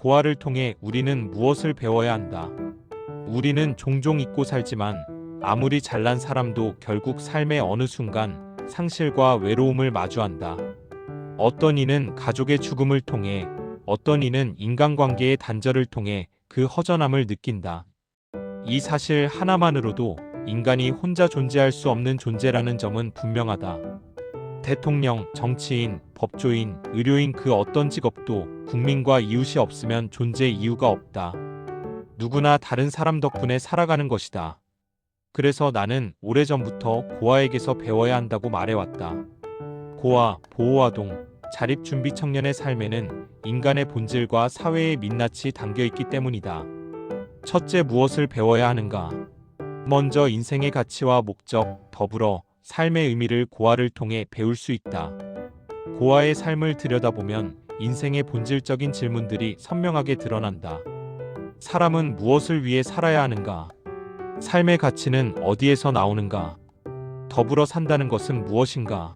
고아를 통해 우리는 무엇을 배워야 한다. 우리는 종종 잊고 살지만 아무리 잘난 사람도 결국 삶의 어느 순간 상실과 외로움을 마주한다. 어떤 이는 가족의 죽음을 통해, 어떤 이는 인간관계의 단절을 통해 그 허전함을 느낀다. 이 사실 하나만으로도 인간이 혼자 존재할 수 없는 존재라는 점은 분명하다. 대통령, 정치인, 법조인, 의료인 그 어떤 직업도 국민과 이웃이 없으면 존재 이유가 없다. 누구나 다른 사람 덕분에 살아가는 것이다. 그래서 나는 오래전부터 고아에게서 배워야 한다고 말해왔다. 고아, 보호아동, 자립준비 청년의 삶에는 인간의 본질과 사회의 민낯이 담겨있기 때문이다. 첫째, 무엇을 배워야 하는가? 먼저 인생의 가치와 목적, 더불어 삶의 의미를 고아를 통해 배울 수 있다. 고아의 삶을 들여다보면 인생의 본질적인 질문들이 선명하게 드러난다. 사람은 무엇을 위해 살아야 하는가? 삶의 가치는 어디에서 나오는가? 더불어 산다는 것은 무엇인가?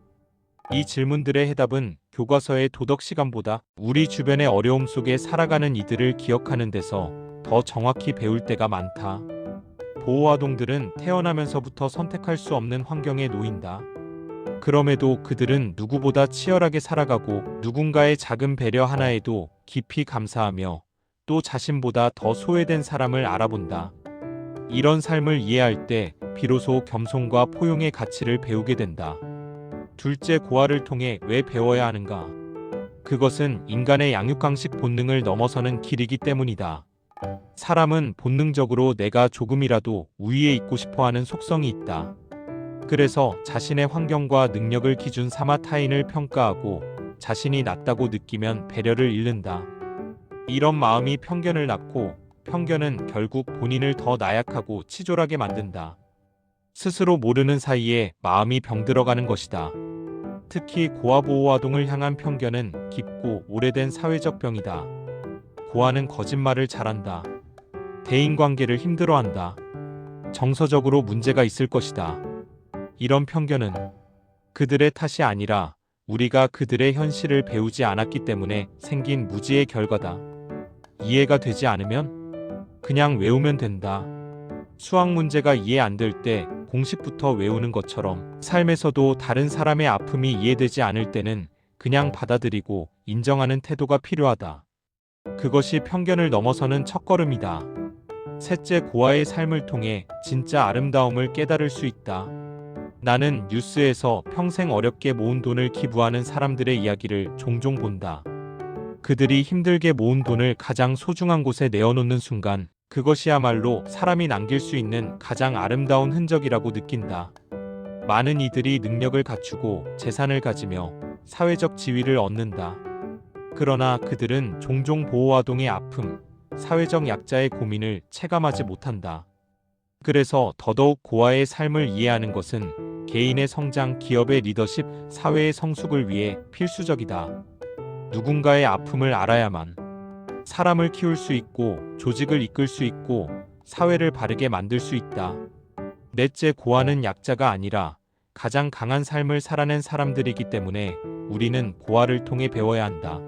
이 질문들의 해답은 교과서의 도덕 시간보다 우리 주변의 어려움 속에 살아가는 이들을 기억하는 데서 더 정확히 배울 때가 많다. 보호아동들은 태어나면서부터 선택할 수 없는 환경에 놓인다. 그럼에도 그들은 누구보다 치열하게 살아가고 누군가의 작은 배려 하나에도 깊이 감사하며 또 자신보다 더 소외된 사람을 알아본다. 이런 삶을 이해할 때 비로소 겸손과 포용의 가치를 배우게 된다. 둘째, 고아를 통해 왜 배워야 하는가? 그것은 인간의 양육강식 본능을 넘어서는 길이기 때문이다. 사람은 본능적으로 내가 조금이라도 우위에 있고 싶어하는 속성이 있다. 그래서 자신의 환경과 능력을 기준 삼아 타인을 평가하고 자신이 낫다고 느끼면 배려를 잃는다. 이런 마음이 편견을 낳고 편견은 결국 본인을 더 나약하고 치졸하게 만든다. 스스로 모르는 사이에 마음이 병들어가는 것이다. 특히 고아보호아동을 향한 편견은 깊고 오래된 사회적 병이다. 고아는 거짓말을 잘한다. 대인관계를 힘들어한다. 정서적으로 문제가 있을 것이다. 이런 편견은 그들의 탓이 아니라 우리가 그들의 현실을 배우지 않았기 때문에 생긴 무지의 결과다. 이해가 되지 않으면 그냥 외우면 된다. 수학 문제가 이해 안 될 때 공식부터 외우는 것처럼 삶에서도 다른 사람의 아픔이 이해되지 않을 때는 그냥 받아들이고 인정하는 태도가 필요하다. 그것이 편견을 넘어서는 첫걸음이다. 셋째, 고아의 삶을 통해 진짜 아름다움을 깨달을 수 있다. 나는 뉴스에서 평생 어렵게 모은 돈을 기부하는 사람들의 이야기를 종종 본다. 그들이 힘들게 모은 돈을 가장 소중한 곳에 내어놓는 순간 그것이야말로 사람이 남길 수 있는 가장 아름다운 흔적이라고 느낀다. 많은 이들이 능력을 갖추고 재산을 가지며 사회적 지위를 얻는다. 그러나 그들은 종종 보호아동의 아픔, 사회적 약자의 고민을 체감하지 못한다. 그래서 더더욱 고아의 삶을 이해하는 것은 개인의 성장, 기업의 리더십, 사회의 성숙을 위해 필수적이다. 누군가의 아픔을 알아야만 사람을 키울 수 있고 조직을 이끌 수 있고 사회를 바르게 만들 수 있다. 넷째, 고아는 약자가 아니라 가장 강한 삶을 살아낸 사람들이기 때문에 우리는 고아를 통해 배워야 한다.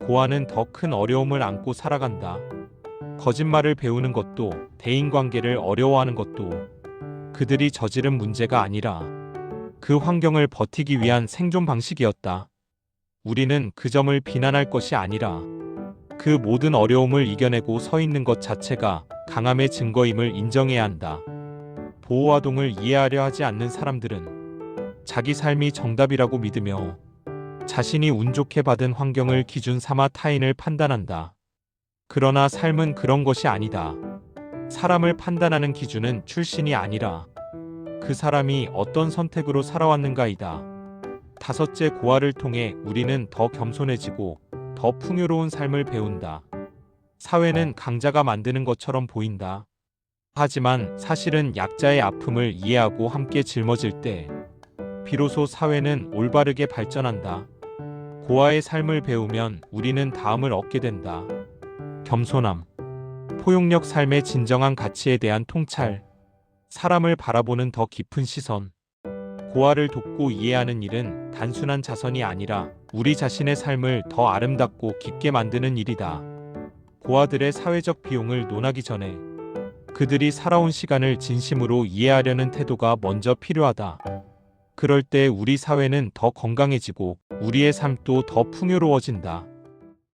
고아는 더 큰 어려움을 안고 살아간다. 거짓말을 배우는 것도 대인관계를 어려워하는 것도 그들이 저지른 문제가 아니라 그 환경을 버티기 위한 생존 방식이었다. 우리는 그 점을 비난할 것이 아니라 그 모든 어려움을 이겨내고 서 있는 것 자체가 강함의 증거임을 인정해야 한다. 보호아동을 이해하려 하지 않는 사람들은 자기 삶이 정답이라고 믿으며 자신이 운 좋게 받은 환경을 기준 삼아 타인을 판단한다. 그러나 삶은 그런 것이 아니다. 사람을 판단하는 기준은 출신이 아니라 그 사람이 어떤 선택으로 살아왔는가이다. 다섯째, 고아를 통해 우리는 더 겸손해지고 더 풍요로운 삶을 배운다. 사회는 강자가 만드는 것처럼 보인다. 하지만 사실은 약자의 아픔을 이해하고 함께 짊어질 때 비로소 사회는 올바르게 발전한다. 고아의 삶을 배우면 우리는 다음을 얻게 된다. 겸손함, 포용력, 삶의 진정한 가치에 대한 통찰, 사람을 바라보는 더 깊은 시선. 고아를 돕고 이해하는 일은 단순한 자선이 아니라 우리 자신의 삶을 더 아름답고 깊게 만드는 일이다. 고아들의 사회적 비용을 논하기 전에 그들이 살아온 시간을 진심으로 이해하려는 태도가 먼저 필요하다. 그럴 때 우리 사회는 더 건강해지고 우리의 삶도 더 풍요로워진다.